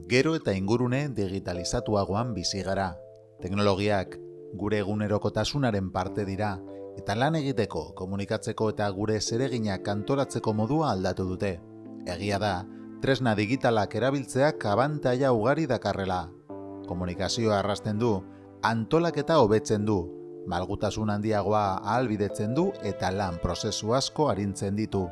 Gero eta ingurune digitalizatuagoan bizi gara. Teknologiak gure egunerokotasunaren parte dira, eta lan egiteko, komunikatzeko eta gure zereginak antolatzeko modua aldatu dute. Egia da, tresna digitalak erabiltzeak abantaila ugari dakarrela. Komunikazioa arrasten du, antolaketa hobetzen du, malgutasun handiagoa ahalbidetzen du eta lan prozesu asko arintzen ditu.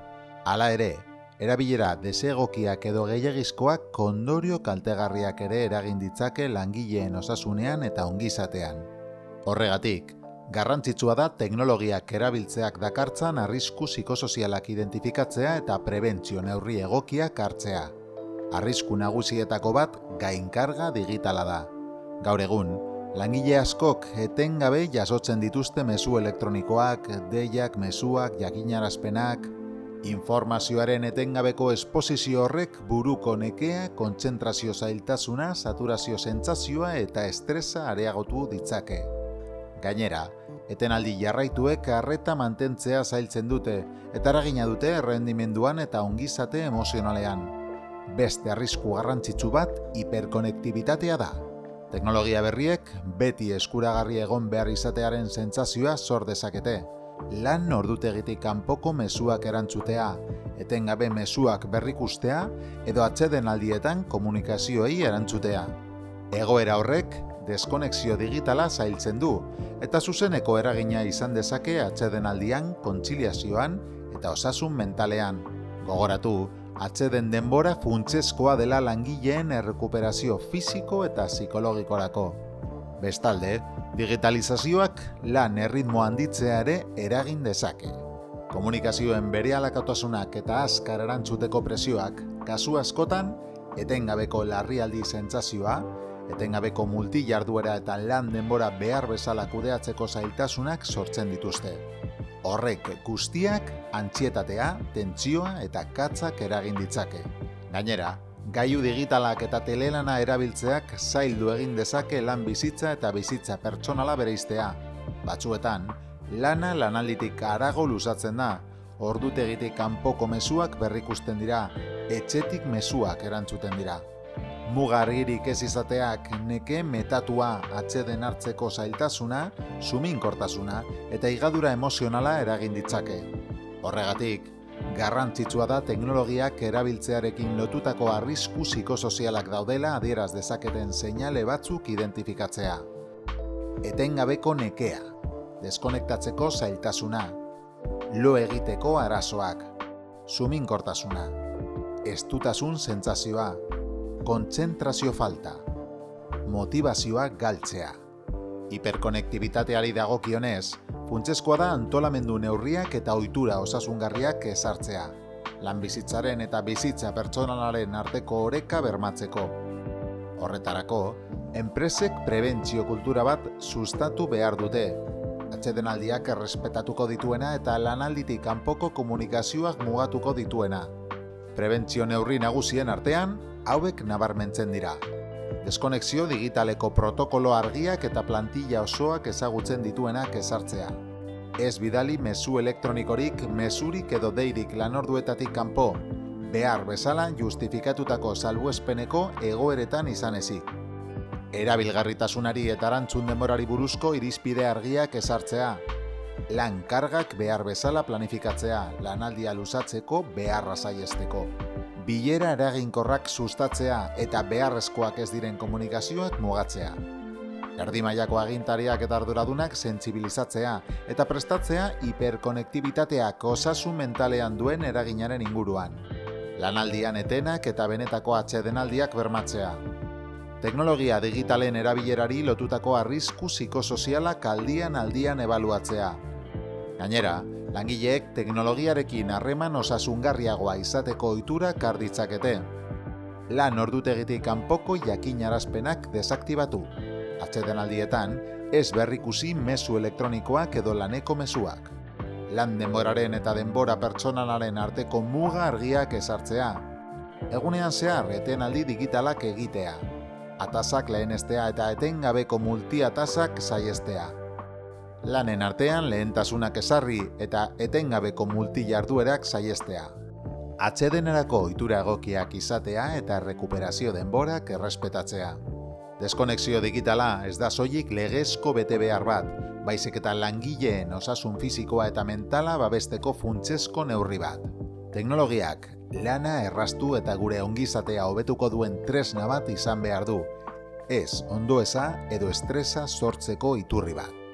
Hala ere, erabilera desegokiak edo gehiegizkoak ondorio kaltegarriak ere eragin ditzake langileen osasunean eta ongizatean. Horregatik, garrantzitsua da teknologiak erabiltzeak dakartzan arrisku psikosozialak identifikatzea eta prebentzio neurri egokiak hartzea. Arrisku nagusietako bat gainkarga digitala da. Gaur egun, langile askok etengabe jasotzen dituzte mezu elektronikoak, deiak, mezuak, jakinarazpenak. Informazioaren etengabeko esposizio horrek buruko nekea, kontzentrazio zailtasuna, saturazio sentsazioa eta estresa areagotu ditzake. Gainera, etenaldi jarraituek arreta mantentzea zailtzen dute eta eragina dute errendimenduan eta ongizate emozionalean. Beste arrisku garrantzitsu bat hiperkonektibitatea da. Teknologia berriek beti eskuragarri egon behar izatearen sentsazioa sor dezakete. Lan ordutegitik kanpoko mezuak erantzutea, etengabe mezuak berrikustea edo atsedenaldietan komunikazioei erantzutea. Egoera horrek deskonexio digitala zailtzen du eta zuzeneko eragina izan dezake atsedenaldian, kontziliazioan eta osasun mentalean. Gogoratu, atseden denbora funtsezkoa dela langileen errekuperazio fisiko eta psikologikorako. Bestalde, digitalizazioak lan erritmo handitzea ere eragin dezake. Komunikazioen berehalakotasunak eta azkar erantzuteko presioak, kasu askotan, etengabeko larrialdi sentsazioa, etengabeko multijarduera eta lan denbora behar bezala kudeatzeko zailtasunak sortzen dituzte. Horrek guztiak antsietatea, tentsioa eta katzak eragin ditzake. Gainera, gailu digitalak eta telelana erabiltzeak zaildu egin dezake lan bizitza eta bizitza pertsonala bereiztea. Batzuetan, lana lanalditik harago luzatzen da, ordutegitik kanpoko mezuak berrikusten dira, etxetik mezuak erantzuten dira. Muga argirik ez izateak neke metatua, atseden hartzeko zailtasuna, suminkortasuna eta higadura emozionala eragin ditzake. Horregatik, garrantzitsua da teknologiak erabiltzearekin lotutako arrisku psikosozialak daudela adieraz dezaketen seinale batzuk identifikatzea. Etengabeko nekea, deskonektatzeko zailtasuna, lo egiteko arazoak, suminkortasuna, estutasun sentsazioa, kontzentrazio falta, motivazioa galtzea. Hiperkonektibitateari dagokionez, funtsezkoa da antolamendu neurriak eta ohitura osasungarriak ezartzea, lan bizitzaren eta bizitza pertsonalaren arteko oreka bermatzeko. Horretarako, enpresek prebentzio kultura bat sustatu behar dute, atsedenaldiak errespetatuko dituena eta lanalditik kanpoko komunikazioak mugatuko dituena. Prebentzio neurri nagusien artean, hauek nabarmentzen dira. Deskonexio digitaleko protokolo argiak eta plantilla osoak ezagutzen dituenak ezartzea. Ez bidali mezu elektronikorik, mezurik edo deirik lanorduetatik kanpo, behar bezala justifikatutako salbuespeneko egoeretan izan ezik. Erabilgarritasunari eta erantzun denborari buruzko irizpide argiak ezartzea. Lan kargak behar bezala planifikatzea, lanaldia luzatzeko beharra saihesteko. Bilera eraginkorrak sustatzea eta beharrezkoak ez diren komunikazioak mugatzea. Erdi mailako agintariak eta arduradunak sentsibilizatzea eta prestatzea hiperkonektibitateak osasun mentalean duen eraginaren inguruan. Lanaldian etenak eta benetako atsedenaldiak bermatzea. Teknologia digitalen erabilerari lotutako arrisku psikosozialak aldian ebaluatzea. Gainera, langileek teknologiarekin harreman osasungarriagoa izateko ohiturak har ditzakete. Lan ordutegitik kanpoko jakinarazpenak desaktibatu. Atsedenaldietan, ez berrikusi mezu elektronikoak edo laneko mezuak. Lan denboraren eta denbora pertsonalaren arteko muga argiak ezartzea. Egunean zehar etenaldi digitalak egitea. Atasak lehenestea eta etengabeko multiatasak saihestea. Lanen artean lehentasunak ezarri eta etengabeko multijarduerak saihestea. Atsedenerako ohitura egokiak izatea eta rekuperazio denborak errespetatzea. Deskonexio digitala ez da soilik legezko betebehar bat, baizik eta langileen osasun fisikoa eta mentala babesteko funtsezko neurri bat. Teknologiak lana erraztu eta gure ongizatea hobetuko duen tresna bat izan behar du, ez ondoeza edo estresa sortzeko iturri bat.